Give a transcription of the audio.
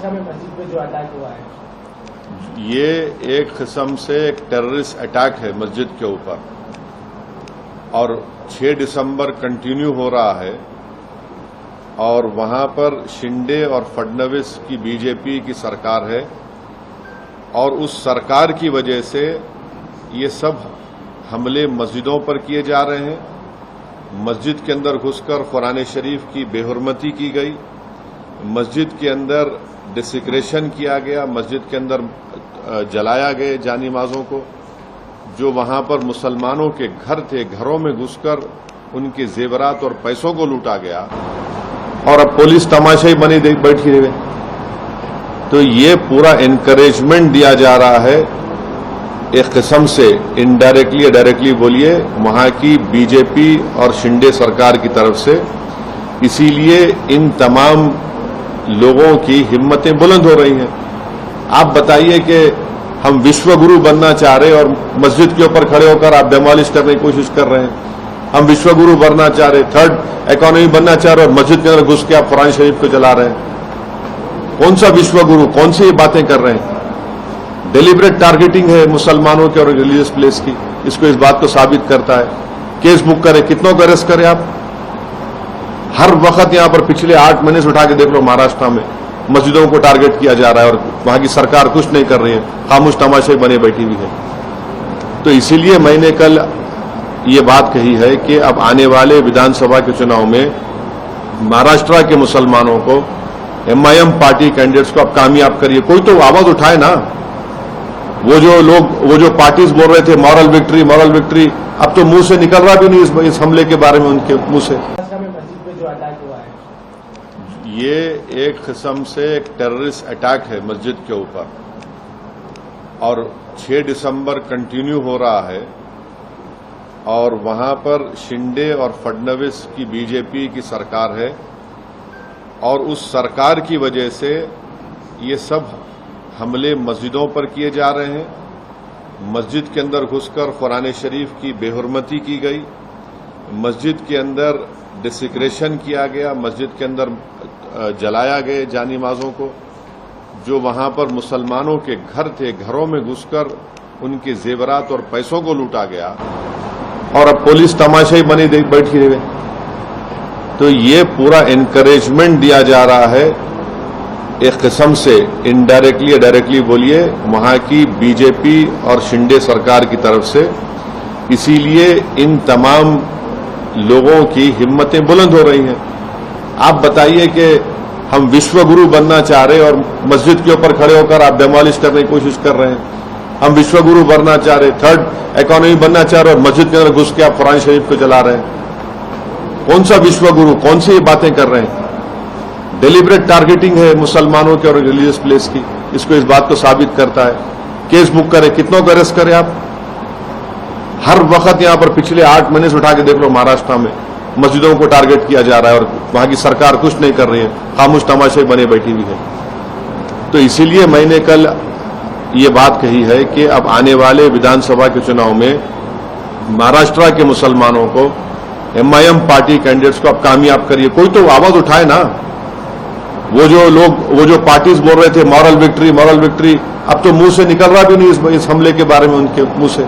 में मस्जिद में जो अटैक हुआ है ये एक किस्म से एक टेररिस्ट अटैक है मस्जिद के ऊपर और 6 दिसंबर कंटिन्यू हो रहा है और वहां पर शिंदे और फडणवीस की बीजेपी की सरकार है और उस सरकार की वजह से ये सब हमले मस्जिदों पर किए जा रहे हैं। मस्जिद के अंदर घुसकर कुरान शरीफ की बेहुरमती की गई, मस्जिद के अंदर डिसिक्रेशन किया गया, मस्जिद के अंदर जलाया गए जानिमाज़ों को। जो वहां पर मुसलमानों के घर थे, घरों में घुसकर उनके जेवरात और पैसों को लूटा गया और अब पुलिस तमाशाई बनी बैठी रही। तो ये पूरा एनकरेजमेंट दिया जा रहा है एक किस्म से, इनडायरेक्टली या डायरेक्टली बोलिए, वहां की बीजेपी और शिंदे सरकार की तरफ से। इसीलिए इन तमाम लोगों की हिम्मतें बुलंद हो रही हैं। आप बताइए कि हम विश्वगुरु बनना चाह रहे हैं और मस्जिद के ऊपर खड़े होकर आप डेमोलिश करने की कोशिश कर रहे हैं। हम विश्वगुरु बनना चाह रहे, थर्ड इकोनॉमी बनना चाह रहे और मस्जिद के अंदर घुस के आप कुरान शरीफ को जला रहे हैं। कौन सा विश्वगुरु, कौन सी ये बातें कर रहे हैं? डेलिब्रेट टारगेटिंग है मुसलमानों के और रिलीजियस प्लेस की। इसको इस बात को साबित करता है। केस बुक करें, कितनों को अरेस्ट करें आप? हर वक्त यहां पर पिछले 8 महीने से उठा के देख लो, महाराष्ट्र में मस्जिदों को टारगेट किया जा रहा है और वहां की सरकार कुछ नहीं कर रही है, खामोश तमाशे बने बैठी हुई है। तो इसीलिए मैंने कल ये बात कही है कि अब आने वाले विधानसभा के चुनाव में महाराष्ट्र के मुसलमानों को, एमआईएम पार्टी कैंडिडेट्स को अब कामयाब करिए। कोई तो आवाज उठाए ना। वो जो पार्टीज बोल रहे थे मॉरल विक्ट्री, अब तो मुंह से निकल रहा भी नहीं इस हमले के बारे में उनके मुंह से। मस्जिद में जो अटैक हुआ है ये एक किस्म से एक टेररिस्ट अटैक है मस्जिद के ऊपर और 6 दिसंबर कंटिन्यू हो रहा है और वहां पर शिंदे और फडणवीस की बीजेपी की सरकार है और उस सरकार की वजह से ये सब हमले मस्जिदों पर किए जा रहे हैं। मस्जिद के अंदर घुसकर कुरान शरीफ की बेहुरमती की गई, मस्जिद के अंदर डिसिक्रेशन किया गया, मस्जिद के अंदर जलाया गए जानिमाज़ों को। जो वहां पर मुसलमानों के घर थे, घरों में घुसकर उनके जेवरात और पैसों को लूटा गया और अब पुलिस तमाशाई बनी बैठी रही। तो ये पूरा एनकरेजमेंट दिया जा रहा है एक किस्म से, इनडायरेक्टली या डायरेक्टली बोलिए, वहां की बीजेपी और शिंदे सरकार की तरफ से। इसीलिए इन तमाम लोगों की हिम्मतें बुलंद हो रही हैं। आप बताइए कि हम विश्वगुरु बनना चाह रहे हैं और मस्जिद के ऊपर खड़े होकर आप डेमोलिश करने की कोशिश कर रहे हैं। हम विश्वगुरु बनना चाह रहे, थर्ड इकोनॉमी बनना चाह रहे और मस्जिद के अंदर घुस के आप कुरान शरीफ को जला रहे हैं। कौन सा विश्वगुरु, कौन सी ये बातें कर रहे हैं? डेलिब्रेट टारगेटिंग है मुसलमानों के और रिलीजियस प्लेस की। इसको इस बात को साबित करता है। केस बुक करें, कितनों को अरेस्ट करें आप? हर वक्त यहां पर पिछले 8 महीने से उठा के देख लो, महाराष्ट्र में मस्जिदों को टारगेट किया जा रहा है और वहां की सरकार कुछ नहीं कर रही है, खामोश तमाशे बने बैठी हुई है। तो इसीलिए मैंने कल ये बात कही है कि अब आने वाले विधानसभा के चुनाव में महाराष्ट्र के मुसलमानों को, एमआईएम पार्टी कैंडिडेट्स को अब कामयाब करिए। कोई तो आवाज उठाए ना। वो जो पार्टीज बोल रहे थे मॉरल विक्ट्री, अब तो मुंह से निकल रहा भी नहीं इस हमले के बारे में उनके मुंह से।